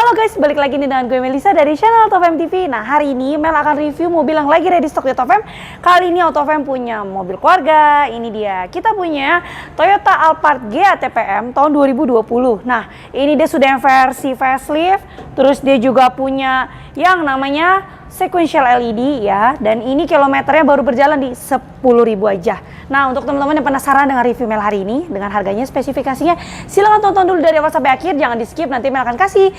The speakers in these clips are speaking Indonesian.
Halo guys, balik lagi nih dengan gue Melisa dari channel Autovem TV. Nah, hari ini Mel akan review mobil yang lagi ready stock di Autovem. Kali ini Autovem punya mobil keluarga. Ini dia, kita punya Toyota Alphard GATPM tahun 2020. Nah, ini dia sudah yang versi facelift. Terus dia juga punya yang namanya sequential LED ya, dan ini kilometernya baru berjalan di 10.000 aja. Nah, untuk teman-teman yang penasaran dengan review Mel hari ini, dengan harganya, spesifikasinya, silahkan tonton dulu dari awal sampai akhir, jangan di skip, nanti Mel akan kasih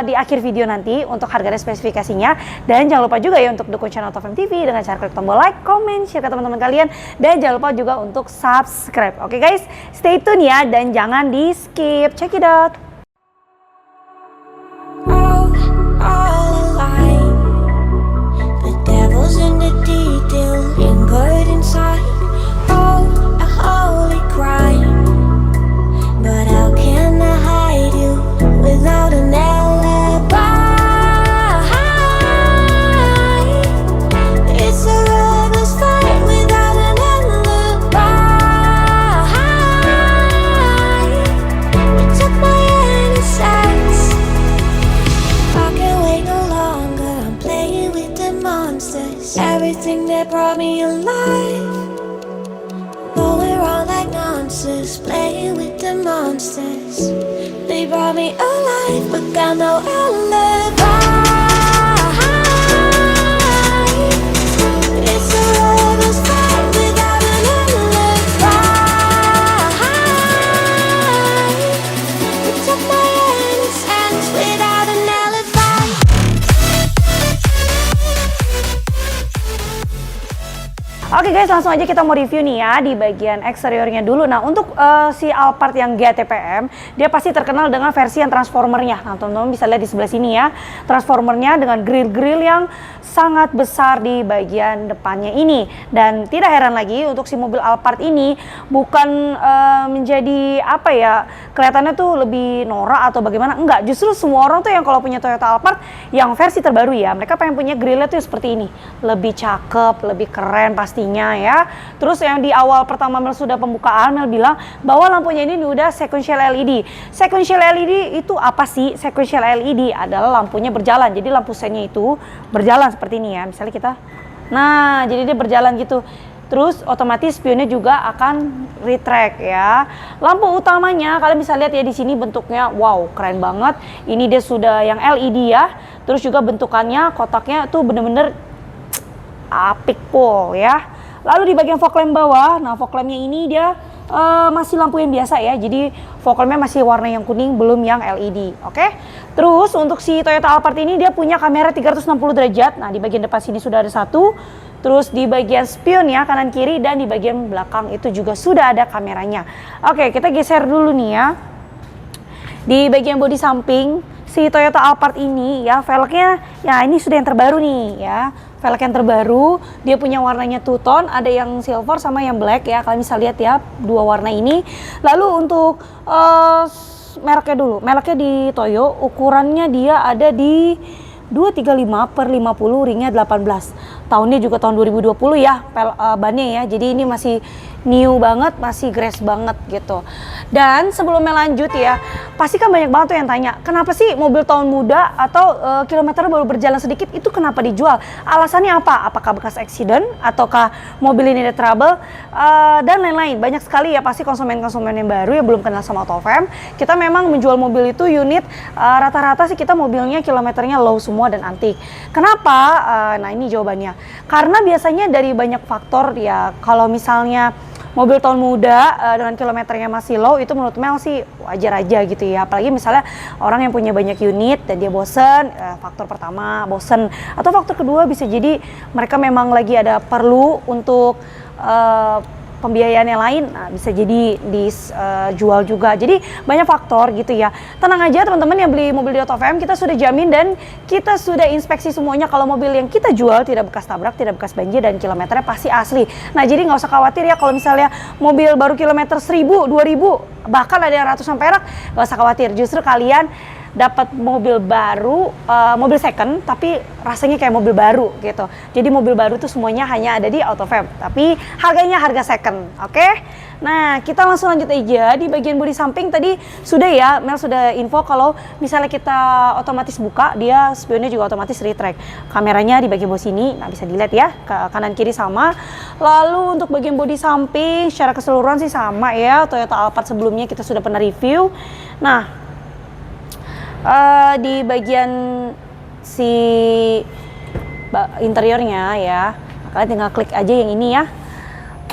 di akhir video nanti untuk harga dan spesifikasinya. Dan jangan lupa juga ya untuk dukung channel Autovem TV dengan cara klik tombol like, comment, share ke teman-teman kalian, dan jangan lupa juga untuk subscribe. Oke guys, stay tune ya, dan jangan di skip, check it out. Everything that brought me alive, though we're all like monsters, playing with the monsters. They brought me alive, but got no alibi. It's a lover's fight without an alibi. We took my innocence without an alibi. Oke guys, langsung aja kita mau review nih ya di bagian eksteriornya dulu. Nah, untuk si Alphard yang GATPM, dia pasti terkenal dengan versi yang transformernya. Nah, teman-teman bisa lihat di sebelah sini ya, transformernya dengan grill-grill yang sangat besar di bagian depannya ini. Dan tidak heran lagi untuk si mobil Alphard ini bukan menjadi apa ya, kelihatannya tuh lebih norak atau bagaimana. Enggak, justru semua orang tuh yang kalau punya Toyota Alphard yang versi terbaru ya, mereka pengen punya grillnya tuh seperti ini. Lebih cakep, lebih keren pasti ya. Terus yang di awal pertama Mel sudah pembukaan, Mel bilang bahwa lampunya ini udah sequential LED. Sequential LED itu apa sih? Sequential LED adalah lampunya berjalan. Jadi lampu sennya itu berjalan seperti ini ya. Misalnya kita, nah jadi dia berjalan gitu. Terus otomatis spionnya juga akan retract ya. Lampu utamanya kalian bisa lihat ya di sini bentuknya, wow keren banget. Ini dia sudah yang LED ya. Terus juga bentukannya, kotaknya tuh bener-bener apik pol ya. Lalu di bagian fog lamp bawah, nah fog lampnya ini dia masih lampu yang biasa ya. Jadi fog lampnya masih warna yang kuning, belum yang LED. Oke. Terus untuk si Toyota Alphard ini dia punya kamera 360 derajat. Nah di bagian depan sini sudah ada satu. Terus di bagian spion ya, kanan kiri, dan di bagian belakang itu juga sudah ada kameranya. Oke, kita geser dulu nih ya. Di bagian bodi samping si Toyota Alphard ini ya, velgnya ya ini sudah yang terbaru nih ya. Velg yang terbaru, dia punya warnanya two tone, ada yang silver sama yang black ya. Kalian bisa lihat ya, dua warna ini. Lalu untuk mereknya dulu, mereknya di Toyo, ukurannya dia ada di 235/50, ringnya 18. Tahunnya juga tahun 2020 ya, bannya ya. Jadi ini masih new banget, masih grace banget gitu. Dan sebelumnya lanjut ya, pasti kan banyak banget tuh yang tanya, kenapa sih mobil tahun muda atau kilometer baru berjalan sedikit itu kenapa dijual? Alasannya apa? Apakah bekas accident ataukah mobil ini ada trouble dan lain-lain. Banyak sekali ya pasti konsumen-konsumen yang baru yang belum kenal sama Autovem. Kita memang menjual mobil itu unit rata-rata sih kita mobilnya kilometernya low semua dan antik. Kenapa? Nah ini jawabannya. Karena biasanya dari banyak faktor ya, kalau misalnya mobil tahun muda dengan kilometernya masih low, itu menurut Mel sih wajar aja gitu ya. Apalagi misalnya orang yang punya banyak unit dan dia bosen, faktor pertama bosen. Atau faktor kedua bisa jadi mereka memang lagi ada perlu untuk pembiayaan yang lain, nah bisa jadi dijual juga. Jadi banyak faktor gitu ya. Tenang aja teman-teman yang beli mobil di Autovem, kita sudah jamin dan kita sudah inspeksi semuanya kalau mobil yang kita jual tidak bekas tabrak, tidak bekas banjir, dan kilometernya pasti asli. Nah jadi nggak usah khawatir ya kalau misalnya mobil baru kilometer 1000, 2000, bahkan ada yang ratusan perak, nggak usah khawatir. Justru kalian dapat mobil baru, mobil second, tapi rasanya kayak mobil baru gitu. Jadi mobil baru tuh semuanya hanya ada di Autovem, tapi harganya harga second, oke? Nah, kita langsung lanjut aja di bagian bodi samping. Tadi sudah ya, Mel sudah info kalau misalnya kita otomatis buka, dia spionnya juga otomatis retract. Kameranya di bagian bawah sini, nah bisa dilihat ya, ke kanan kiri sama. Lalu untuk bagian bodi samping secara keseluruhan sih sama ya, Toyota Alphard sebelumnya kita sudah pernah review. Nah, di bagian si interiornya ya, kalian tinggal klik aja yang ini ya,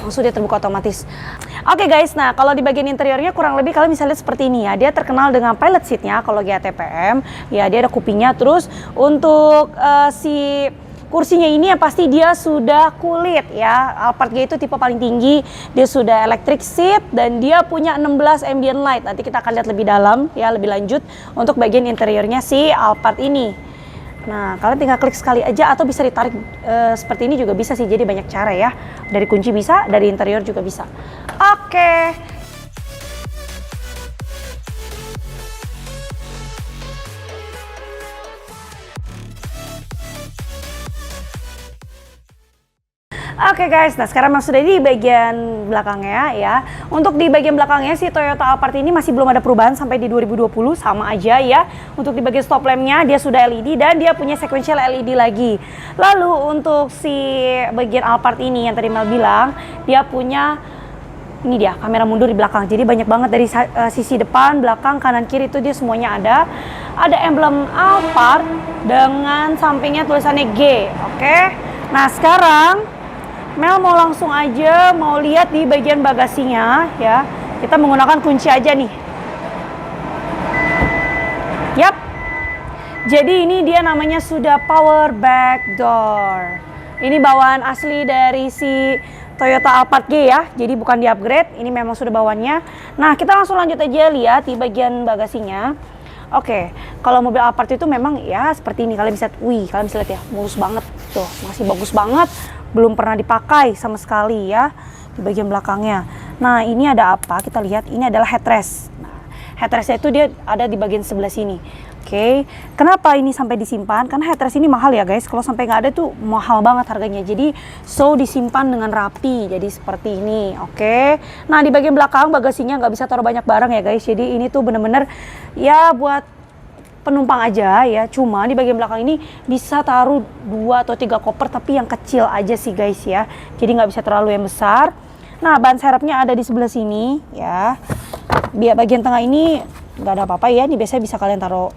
langsung dia terbuka otomatis. Oke guys, nah kalau di bagian interiornya kurang lebih kalian bisa lihat seperti ini ya. Dia terkenal dengan pilot seatnya kalau GATPM ya, dia ada kupingnya. Terus untuk si kursinya ini ya pasti dia sudah kulit ya. Alphard G itu tipe paling tinggi, dia sudah electric seat dan dia punya 16 ambient light. Nanti kita akan lihat lebih dalam ya, lebih lanjut untuk bagian interiornya si Alphard ini. Nah, kalian tinggal klik sekali aja atau bisa ditarik seperti ini juga bisa sih. Jadi banyak cara ya. Dari kunci bisa, dari interior juga bisa. Oke. Oke guys, nah sekarang sudah di bagian belakangnya ya. Untuk di bagian belakangnya si Toyota Alphard ini masih belum ada perubahan sampai di 2020, sama aja ya. Untuk di bagian stop lampnya dia sudah LED dan dia punya sequential LED lagi. Lalu untuk si bagian Alphard ini yang tadi Mel bilang, dia punya ini dia kamera mundur di belakang. Jadi banyak banget dari sisi depan, belakang, kanan, kiri itu dia semuanya ada. Ada emblem Alphard dengan sampingnya tulisannya G. Oke. Nah sekarang Mel mau langsung aja mau lihat di bagian bagasinya ya. Kita menggunakan kunci aja nih. Yap. Jadi ini dia namanya sudah power back door. Ini bawaan asli dari si Toyota Alphard G ya. Jadi bukan di upgrade, ini memang sudah bawaannya. Nah, kita langsung lanjut aja lihat di bagian bagasinya. Oke, kalau mobil Alphard itu memang ya seperti ini. Kalian bisa, kalian bisa lihat ya, mulus banget tuh, masih bagus banget. Belum pernah dipakai sama sekali ya di bagian belakangnya. Nah, ini ada apa? Kita lihat, ini adalah headrest. Nah, headrestnya itu dia ada di bagian sebelah sini. Oke, kenapa ini sampai disimpan? Karena headrest ini mahal ya guys. Kalau sampai nggak ada tuh mahal banget harganya. Jadi, disimpan dengan rapi. Jadi seperti ini. Oke. Nah, di bagian belakang bagasinya nggak bisa taruh banyak barang ya guys. Jadi ini tuh bener-bener ya buat penumpang aja ya. Cuma di bagian belakang ini bisa taruh 2 atau 3 koper, tapi yang kecil aja sih guys ya. Jadi nggak bisa terlalu yang besar. Nah, ban serepnya ada di sebelah sini ya. Biar bagian tengah ini nggak ada apa-apa ya. Ini biasanya bisa kalian taruh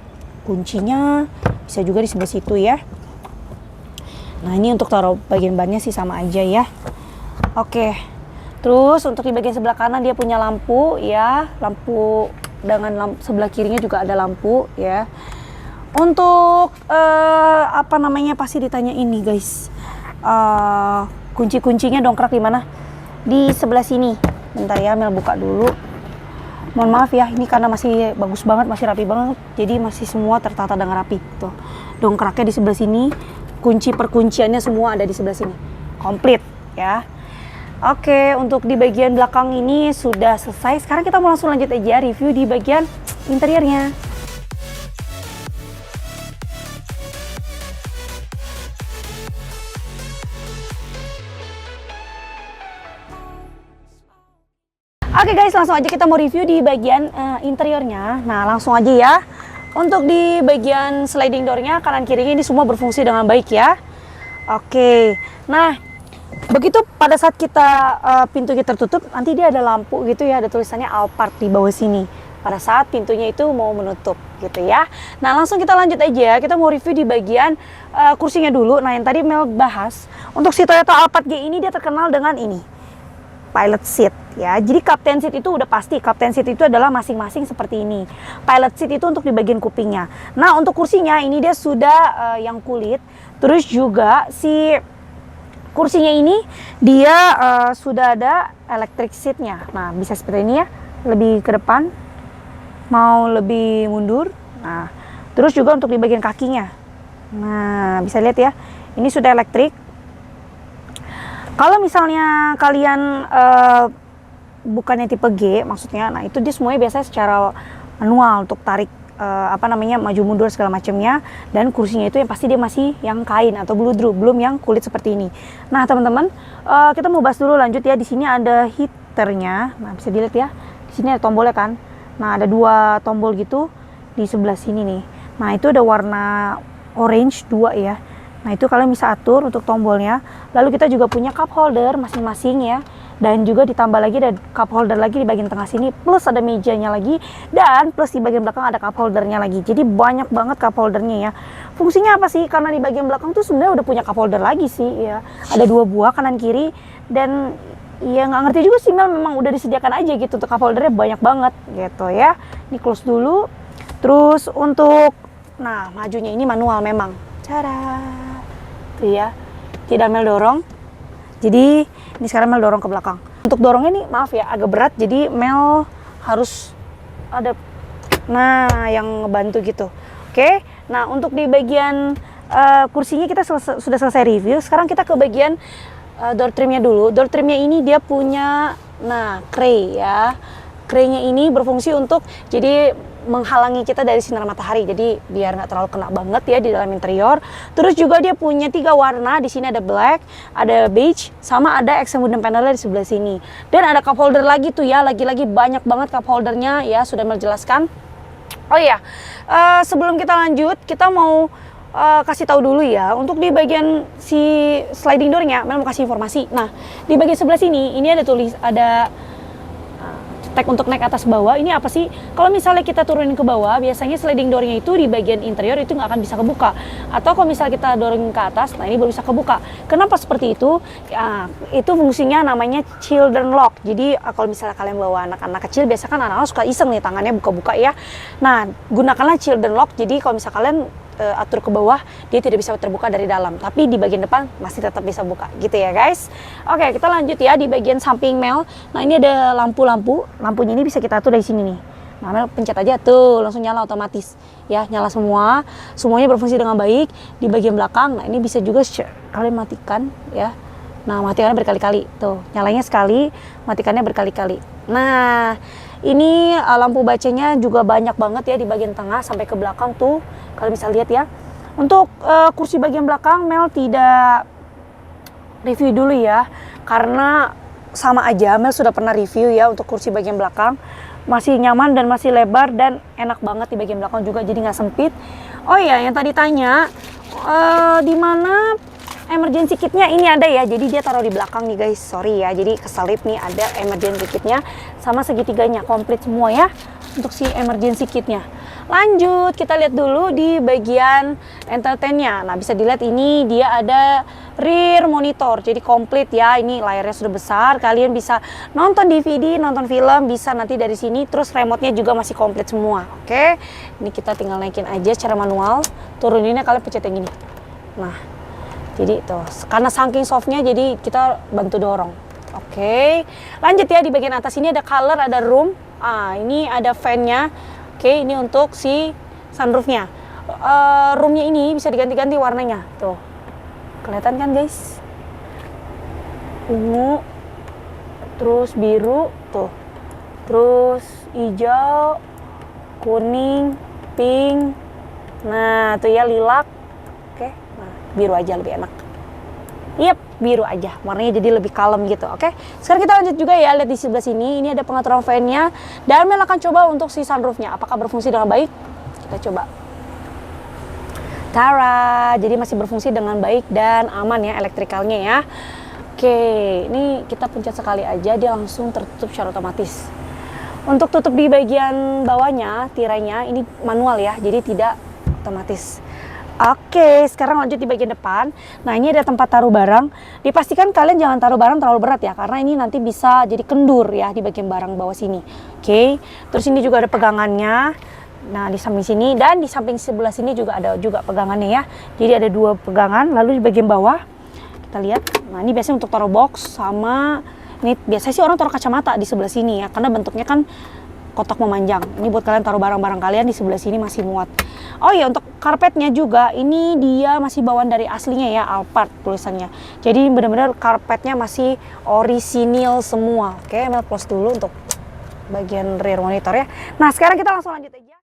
kuncinya, bisa juga di sebelah situ ya. Nah, ini untuk taruh bagian bannya sih sama aja ya. Oke. Terus untuk di bagian sebelah kanan dia punya lampu ya, lampu dengan sebelah kirinya juga ada lampu ya. Untuk apa namanya pasti ditanya ini guys. Kunci-kuncinya dongkrak di mana? Di sebelah sini. Bentar ya, Mel buka dulu. Mohon maaf ya, ini karena masih bagus banget, masih rapi banget. Jadi masih semua tertata dengan rapi. Tuh, dongkraknya di sebelah sini. Kunci perkunciannya semua ada di sebelah sini. Komplit ya. Oke, untuk di bagian belakang ini sudah selesai. Sekarang kita mau langsung lanjut aja review di bagian interiornya. Oke guys, langsung aja kita mau review di bagian interiornya. Nah, langsung aja ya. Untuk di bagian sliding door-nya, kanan kirinya ini semua berfungsi dengan baik ya. Oke, nah begitu pada saat kita pintunya tertutup, nanti dia ada lampu gitu ya, ada tulisannya Alphard di bawah sini. Pada saat pintunya itu mau menutup gitu ya. Nah, langsung kita lanjut aja, kita mau review di bagian kursinya dulu. Nah, yang tadi Mel bahas, untuk si Toyota Alphard G ini dia terkenal dengan ini, pilot seat ya. Jadi captain seat itu udah pasti, captain seat itu adalah masing-masing seperti ini. Pilot seat itu untuk di bagian kupingnya. Nah, untuk kursinya ini dia sudah yang kulit. Terus juga si kursinya ini dia sudah ada electric seatnya. Nah, bisa seperti ini ya, lebih ke depan, mau lebih mundur. Nah, terus juga untuk di bagian kakinya. Nah, bisa lihat ya, ini sudah elektrik. Kalau misalnya kalian bukannya tipe G, maksudnya, nah itu dia semuanya biasanya secara manual untuk tarik maju mundur segala macamnya. Dan kursinya itu yang pasti dia masih yang kain atau bludru, belum yang kulit seperti ini. Nah teman-teman, kita mau bahas dulu lanjut ya. Di sini ada shifternya. Nah, bisa dilihat ya. Di sini ada tombolnya kan. Nah, ada 2 tombol gitu di sebelah sini nih. Nah, itu ada warna orange 2 ya. Nah, itu kalian bisa atur untuk tombolnya. Lalu kita juga punya cup holder masing-masing ya. Dan juga ditambah lagi ada cup holder lagi di bagian tengah sini, plus ada mejanya lagi, dan plus di bagian belakang ada cup holdernya lagi. Jadi banyak banget cup holdernya ya. Fungsinya apa sih? Karena di bagian belakang tuh sebenarnya udah punya cup holder lagi sih ya. Ada 2 buah kanan kiri, dan ya nggak ngerti juga sih Mel, memang udah disediakan aja gitu untuk cup holdernya banyak banget gitu ya. Ini close dulu. Terus untuk majunya ini manual memang. Cara tuh ya. Tidak Mel dorong. Jadi ini sekarang Mel dorong ke belakang. Untuk dorongnya nih maaf ya agak berat, jadi Mel harus ada yang ngebantu gitu. Oke. Nah, untuk di bagian kursinya kita sudah selesai review. Sekarang kita ke bagian door trimnya dulu. Door trimnya ini dia punya tray ya. Traynya ini berfungsi untuk jadi menghalangi kita dari sinar matahari, jadi biar nggak terlalu kena banget ya di dalam interior. Terus juga dia punya 3 warna. Di sini ada black, ada beige, sama ada accent wooden panelnya di sebelah sini. Dan ada cup holder lagi tuh ya, lagi-lagi banyak banget cup holdernya ya, sudah menjelaskan. Oh iya, sebelum kita lanjut, kita mau kasih tahu dulu ya, untuk di bagian si sliding doornya, Mel mau kasih informasi. Nah, di bagian sebelah sini, ini ada tag untuk naik atas bawah. Ini apa sih? Kalau misalnya kita turunin ke bawah, biasanya sliding door-nya itu di bagian interior itu nggak akan bisa kebuka. Atau kalau misalnya kita dorongin ke atas, nah ini baru bisa kebuka. Kenapa seperti itu? Ya, itu fungsinya namanya children lock. Jadi kalau misalnya kalian bawa anak-anak kecil, biasa kan anak-anak suka iseng nih tangannya buka-buka ya. Nah, gunakanlah children lock. Jadi kalau misalnya kalian atur ke bawah, dia tidak bisa terbuka dari dalam, tapi di bagian depan masih tetap bisa buka gitu ya guys. Oke, kita lanjut ya di bagian samping Mel. Nah, ini ada lampunya ini bisa kita atur dari sini nih. Nah, Mel pencet aja tuh langsung nyala otomatis ya, nyala semuanya berfungsi dengan baik. Di bagian belakang, nah ini bisa juga kalian matikan ya. Nah, matikannya berkali-kali tuh, nyalanya sekali, matikannya berkali-kali. Nah, ini lampu bacanya juga banyak banget ya di bagian tengah sampai ke belakang tuh. Kalian bisa lihat ya. Untuk kursi bagian belakang Mel tidak review dulu ya, karena sama aja Mel sudah pernah review ya untuk kursi bagian belakang. Masih nyaman dan masih lebar dan enak banget di bagian belakang juga, jadi nggak sempit. Oh iya, yang tadi tanya di mana emergency kitnya, ini ada ya, jadi dia taruh di belakang nih guys, sorry ya, jadi keselip nih, ada emergency kitnya sama segitiganya komplit semua ya untuk si emergency kitnya. Lanjut, kita lihat dulu di bagian entertainnya. Nah, bisa dilihat ini dia ada rear monitor, jadi komplit ya. Ini layarnya sudah besar, kalian bisa nonton DVD, nonton film, bisa nanti dari sini. Terus remote-nya juga masih komplit semua. Oke, ini kita tinggal naikin aja secara manual. Turuninnya kalian pencet yang gini. Nah, jadi tuh, karena saking softnya, jadi kita bantu dorong. Oke, lanjut ya di bagian atas ini ada color, ada room. Ini ada fan-nya. Oke, ini untuk si sunroofnya. Roomnya ini bisa diganti-ganti warnanya. Tuh, kelihatan kan guys? Ungu, terus biru, tuh. Terus hijau, kuning, pink. Nah, tuh ya lilac. Oke, nah biru aja lebih enak. Yep, biru aja. Warnanya jadi lebih kalem gitu. Oke. Sekarang kita lanjut juga ya, lihat di sebelah sini. Ini ada pengaturan fan-nya. Dan Mel akan coba untuk si sunroof-nya. Apakah berfungsi dengan baik? Kita coba. Tara, jadi masih berfungsi dengan baik dan aman ya elektrikalnya ya. Oke, ini kita pencet sekali aja, dia langsung tertutup secara otomatis. Untuk tutup di bagian bawahnya, tirainya, ini manual ya, jadi tidak otomatis. Oke, sekarang lanjut di bagian depan. Nah, ini ada tempat taruh barang. Dipastikan kalian jangan taruh barang terlalu berat ya, karena ini nanti bisa jadi kendur ya di bagian barang bawah sini. Oke, terus ini juga ada pegangannya. Nah, di samping sini dan di samping sebelah sini juga ada pegangannya ya. Jadi ada 2 pegangan. Lalu di bagian bawah kita lihat. Nah, ini biasanya untuk taruh box sama ini biasanya sih orang taruh kacamata di sebelah sini ya, karena bentuknya kan kotak memanjang. Ini buat kalian taruh barang-barang kalian di sebelah sini masih muat. Oh iya, untuk karpetnya juga ini dia masih bawaan dari aslinya ya, Alphard tulisannya. Jadi benar-benar karpetnya masih orisinil semua. Oke, Mel close dulu untuk bagian rear monitor ya. Nah, sekarang kita langsung lanjut aja.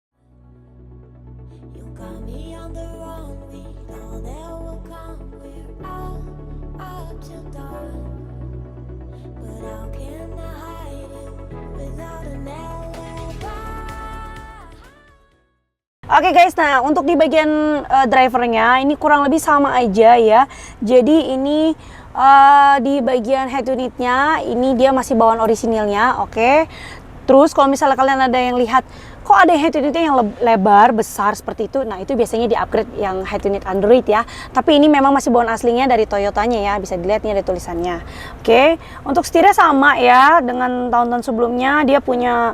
You got me on the wrong, we know there will come. We're out till dawn, but how can I hide? without an alibi. Oke guys, nah untuk di bagian drivernya ini kurang lebih sama aja ya. Jadi ini di bagian head unitnya ini dia masih bawaan orisinilnya, oke. Terus kalau misalnya kalian ada yang lihat kok ada head unitnya yang lebar, besar seperti itu, nah itu biasanya di upgrade yang head unit Android ya. Tapi ini memang masih bawaan aslinya dari Toyotanya ya, bisa dilihat nih ada tulisannya. Oke, untuk setirnya sama ya dengan tahun-tahun sebelumnya, dia punya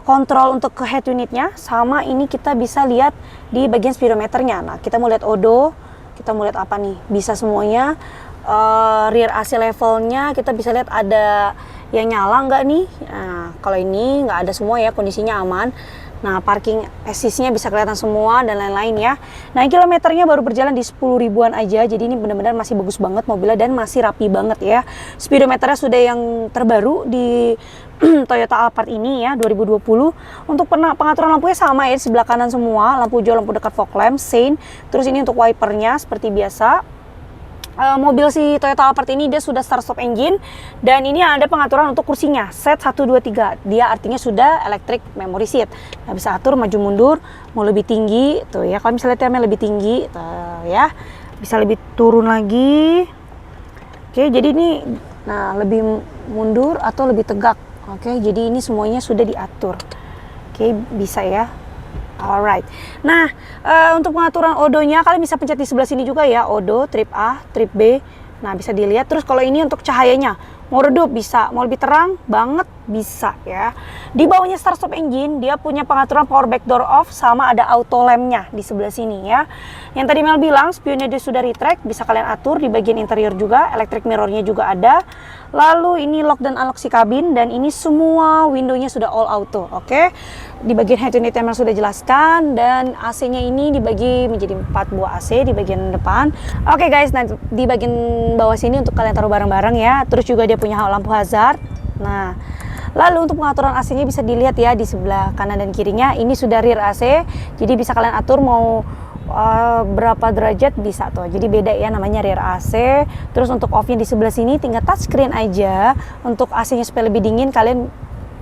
kontrol untuk ke head unitnya. Sama ini kita bisa lihat di bagian speedometernya. Nah kita mau lihat odo, kita mau lihat apa nih, bisa semuanya. Rear AC levelnya kita bisa lihat ada yang nyala nggak nih. Nah kalau ini nggak ada semua ya, kondisinya aman. Nah parking assist-nya bisa kelihatan semua dan lain-lain ya. Nah kilometernya baru berjalan di 10 ribuan aja, jadi ini benar-benar masih bagus banget mobilnya dan masih rapi banget ya. Speedometernya sudah yang terbaru di Toyota Alphard ini ya, 2020. Untuk pengaturan lampunya sama ya, di sebelah kanan semua, lampu hijau, lampu dekat fog lamp, sein. Terus ini untuk wipernya seperti biasa. Mobil si Toyota Alphard ini dia sudah start stop engine, dan ini ada pengaturan untuk kursinya, set 1, 2, 3. Dia artinya sudah electric memory seat. Nah, bisa atur maju mundur, mau lebih tinggi tuh ya. Kalau misalnya temanya lebih tinggi tuh ya, bisa lebih turun lagi. Oke, jadi ini nah lebih mundur atau lebih tegak. Oke, jadi ini semuanya sudah diatur. Oke, bisa ya. Alright. Nah, untuk pengaturan odonya kalian bisa pencet di sebelah sini juga ya, odo, trip A, trip B. Nah, bisa dilihat. Terus kalau ini untuk cahayanya, mau redup bisa, mau lebih terang banget bisa ya. Di bawahnya start stop engine, dia punya pengaturan power back door off sama ada auto lamp-nya di sebelah sini ya. Yang tadi Mel bilang, spionnya dia sudah retract, bisa kalian atur di bagian interior juga, electric mirror-nya juga ada. Lalu ini lock dan unlock si kabin, dan ini semua window-nya sudah all auto, oke. Di bagian head unit Mel sudah jelaskan, dan AC-nya ini dibagi menjadi 4 buah AC di bagian depan. Oke guys, nah di bagian bawah sini untuk kalian taruh barang-barang ya. Terus juga dia punya lampu hazard. Nah, lalu untuk pengaturan AC-nya bisa dilihat ya di sebelah kanan dan kirinya. Ini sudah rear AC, jadi bisa kalian atur mau berapa derajat bisa tuh. Jadi beda ya, namanya rear AC. Terus untuk off-nya di sebelah sini tinggal touchscreen aja. Untuk AC-nya supaya lebih dingin kalian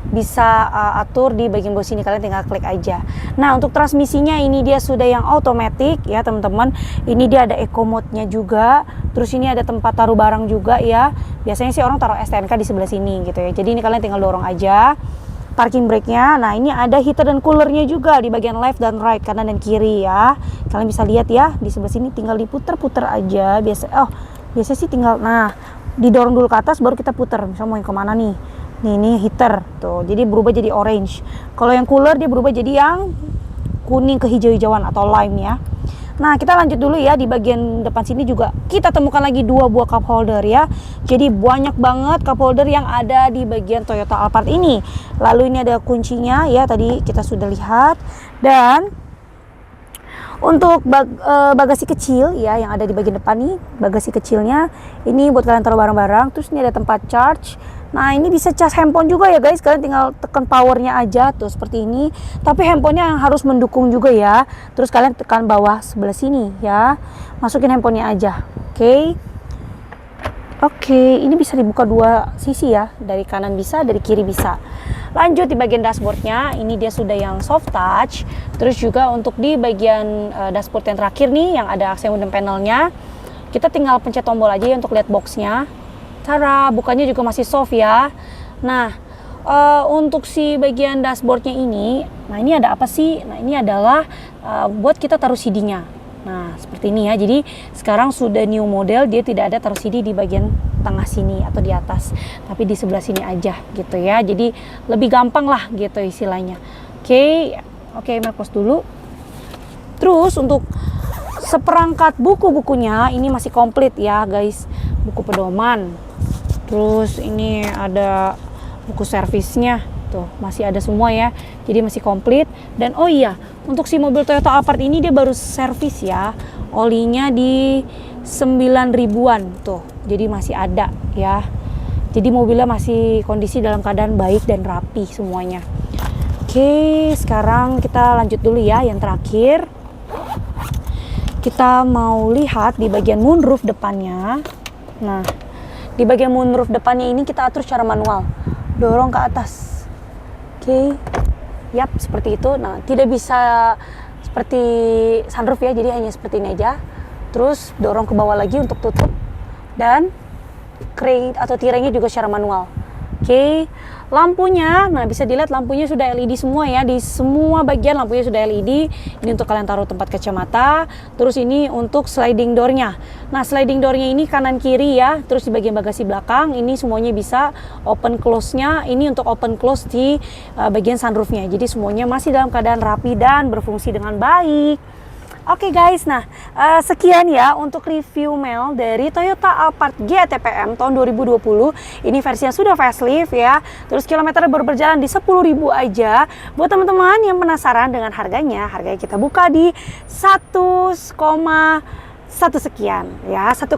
bisa atur di bagian bawah sini, kalian tinggal klik aja. Nah, untuk transmisinya ini dia sudah yang automatic ya teman-teman. Ini dia ada eco mode-nya juga. Terus ini ada tempat taruh barang juga ya. Biasanya sih orang taruh STNK di sebelah sini gitu ya. Jadi ini kalian tinggal dorong aja. Parking brake-nya, nah ini ada heater dan cooler-nya juga di bagian left dan right, kanan dan kiri ya. Kalian bisa lihat ya, di sebelah sini tinggal diputer-puter aja. Biasa sih tinggal, nah didorong dulu ke atas baru kita puter. Misalnya mau yang kemana nih? Ini heater tuh, jadi berubah jadi orange. Kalau yang cooler dia berubah jadi yang kuning kehijau-hijauan atau lime ya. Nah kita lanjut dulu ya, di bagian depan sini juga kita temukan lagi 2 buah cup holder ya. Jadi banyak banget cup holder yang ada di bagian Toyota Alphard ini. Lalu ini ada kuncinya ya, tadi kita sudah lihat. Dan untuk bagasi kecil ya yang ada di bagian depan nih, bagasi kecilnya ini buat kalian taruh barang-barang. Terus ini ada tempat charge. Nah ini bisa cas handphone juga ya guys, kalian tinggal tekan powernya aja tuh seperti ini. Tapi handphonenya yang harus mendukung juga ya. Terus kalian tekan bawah sebelah sini ya, masukin handphonenya aja. Oke, ini bisa dibuka 2 sisi ya, dari kanan bisa, dari kiri bisa. Lanjut di bagian dashboardnya, ini dia sudah yang soft touch. Terus juga untuk di bagian dashboard yang terakhir nih, yang ada aksen wooden panelnya, kita tinggal pencet tombol aja ya untuk lihat boxnya. Cara bukanya juga masih soft ya. Nah, untuk si bagian dashboardnya ini, nah ini ada apa sih? Nah ini adalah buat kita taruh CD-nya. Nah seperti ini ya. Jadi sekarang sudah new model, dia tidak ada taruh CD di bagian tengah sini atau di atas, tapi di sebelah sini aja gitu ya. Jadi lebih gampang lah gitu istilahnya. Oke, Marcos dulu. Terus untuk seperangkat buku-bukunya ini masih komplit ya guys. Buku pedoman. Terus ini ada buku servisnya, tuh masih ada semua ya, jadi masih komplit. Dan oh iya, untuk si mobil Toyota Alphard ini dia baru servis ya, olinya di 9 ribuan tuh, jadi masih ada ya. Jadi mobilnya masih kondisi dalam keadaan baik dan rapi semuanya. Oke, sekarang kita lanjut dulu ya, yang terakhir kita mau lihat di bagian moonroof depannya. Nah di bagian moonroof depannya ini kita atur secara manual, dorong ke atas Oke. Yap, seperti itu. Nah, tidak bisa seperti sunroof ya, jadi hanya seperti ini aja. Terus dorong ke bawah lagi untuk tutup. Dan crank atau tirainya juga secara manual. Oke, lampunya, nah bisa dilihat lampunya sudah LED semua ya, di semua bagian lampunya sudah LED. Ini untuk kalian taruh tempat kacamata. Terus ini untuk sliding door-nya. Nah, sliding door-nya ini kanan kiri ya. Terus di bagian bagasi belakang ini semuanya bisa open close-nya. Ini untuk open close di bagian sunroof-nya. Jadi semuanya masih dalam keadaan rapi dan berfungsi dengan baik. Oke guys, nah sekian ya untuk review Mel dari Toyota Alphard GTPM tahun 2020. Ini versi yang sudah facelift ya. Terus kilometernya baru berjalan di 10.000 aja. Buat teman-teman yang penasaran dengan harganya kita buka di 1,1 sekian ya, 1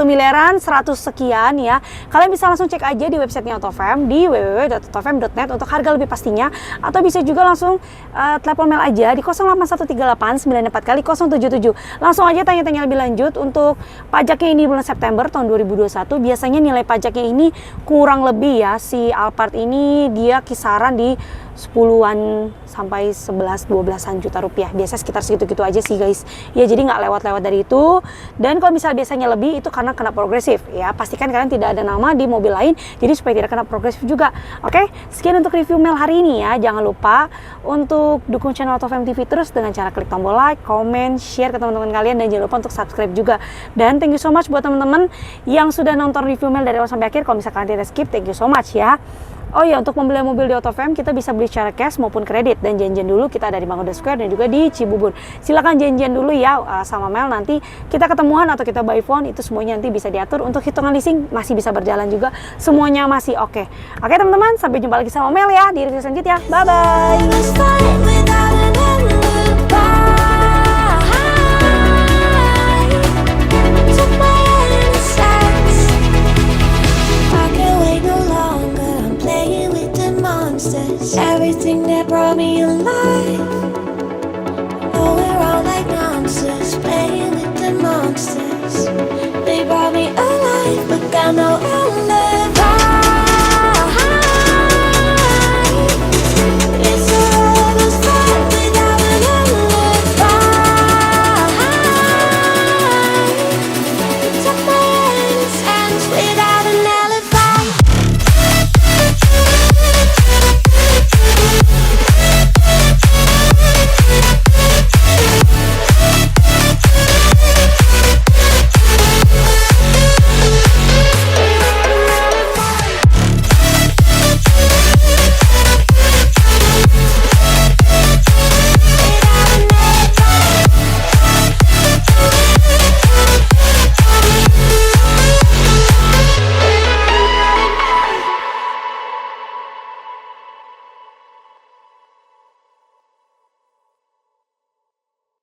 miliaran 100 sekian ya. Kalian bisa langsung cek aja di websitenya Autofam di www.autofam.net untuk harga lebih pastinya, atau bisa juga langsung telepon Mel aja di 08138 94 kali 077. Langsung aja tanya-tanya lebih lanjut. Untuk pajaknya ini bulan September tahun 2021, biasanya nilai pajaknya ini kurang lebih ya, si Alphard ini dia kisaran di 10-an sampai 11-12an juta rupiah. Biasa sekitar segitu-gitu aja sih guys. Ya jadi nggak lewat-lewat dari itu. Dan kalau misalnya biasanya lebih, itu karena kena progresif ya. Pastikan kalian tidak ada nama di mobil lain, jadi supaya tidak kena progresif juga. Oke, sekian untuk review Mel hari ini ya. Jangan lupa untuk dukung channel Autofam TV terus dengan cara klik tombol like, comment, share ke teman-teman kalian, dan jangan lupa untuk subscribe juga. Dan thank you so much buat teman-teman yang sudah nonton review Mel dari awal sampai akhir. Kalau misalkan tidak skip, thank you so much ya. Oh ya, untuk membeli mobil di Autofam kita bisa beli secara cash maupun kredit, dan janjian dulu kita ada di Mangga Square dan juga di Cibubur. Silakan janjian dulu ya sama Mel, nanti kita ketemuan atau kita by phone, itu semuanya nanti bisa diatur. Untuk hitungan leasing masih bisa berjalan juga, semuanya masih oke. Oke teman-teman, sampai jumpa lagi sama Mel ya di review selanjutnya. Bye bye. Everything that brought me alive. Oh, we're all like monsters, playing with the monsters. They brought me alive, but got no alive.